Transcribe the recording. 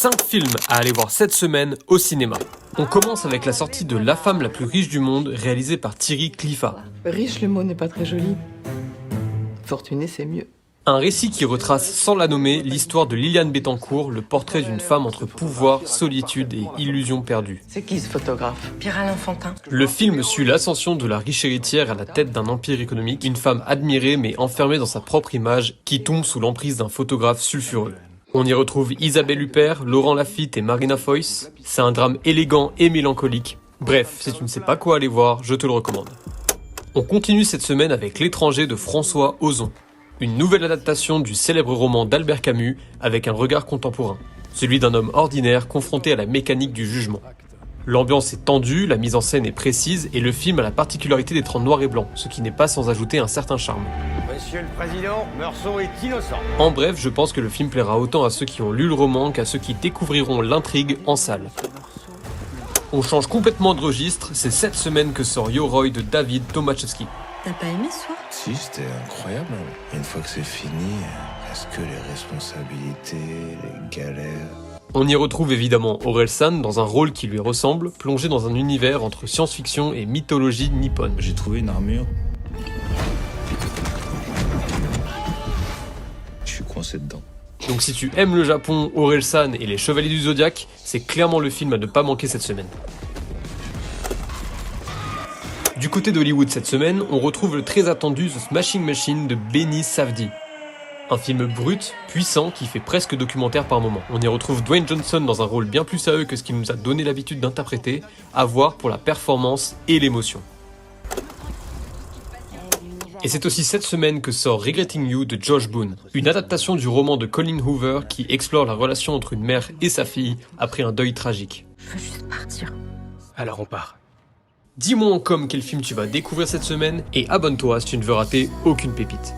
5 films à aller voir cette semaine au cinéma. On commence avec la sortie de La femme la plus riche du monde, réalisée par Thierry Cliffat. Riche, le mot n'est pas très joli. Fortuné, c'est mieux. Un récit qui retrace, sans la nommer, l'histoire de Liliane Bettencourt, le portrait d'une femme entre pouvoir, solitude et illusion perdue. C'est qui ce photographe? Pierre-Alain Fantin. Le film suit l'ascension de la riche héritière à la tête d'un empire économique, une femme admirée mais enfermée dans sa propre image, qui tombe sous l'emprise d'un photographe sulfureux. On y retrouve Isabelle Huppert, Laurent Lafitte et Marina Foïs. C'est un drame élégant et mélancolique. Bref, si tu ne sais pas quoi aller voir, je te le recommande. On continue cette semaine avec L'étranger de François Ozon. Une nouvelle adaptation du célèbre roman d'Albert Camus avec un regard contemporain. Celui d'un homme ordinaire confronté à la mécanique du jugement. L'ambiance est tendue, la mise en scène est précise et le film a la particularité d'être en noir et blanc, ce qui n'est pas sans ajouter un certain charme. Monsieur le Président, Meursault est innocent. En bref, je pense que le film plaira autant à ceux qui ont lu le roman qu'à ceux qui découvriront l'intrigue en salle. On change complètement de registre, c'est cette semaine que sort Yo Roy de David Tomaszewski. T'as pas aimé ce soir? Si, c'était incroyable. Une fois que c'est fini, est-ce que les responsabilités, les galères... On y retrouve évidemment Orelsan dans un rôle qui lui ressemble, plongé dans un univers entre science-fiction et mythologie nippone. J'ai trouvé une armure. Je suis coincé dedans. Donc si tu aimes le Japon, Orelsan et les Chevaliers du Zodiaque, c'est clairement le film à ne pas manquer cette semaine. Du côté d'Hollywood cette semaine, on retrouve le très attendu The Smashing Machine de Benny Safdie. Un film brut, puissant, qui fait presque documentaire par moments. On y retrouve Dwayne Johnson dans un rôle bien plus sérieux que ce qu'il nous a donné l'habitude d'interpréter, à voir pour la performance et l'émotion. Et c'est aussi cette semaine que sort Regretting You de Josh Boone, une adaptation du roman de Colin Hoover qui explore la relation entre une mère et sa fille après un deuil tragique. Je veux juste partir. Alors on part. Dis-moi en com quel film tu vas découvrir cette semaine et abonne-toi si tu ne veux rater aucune pépite.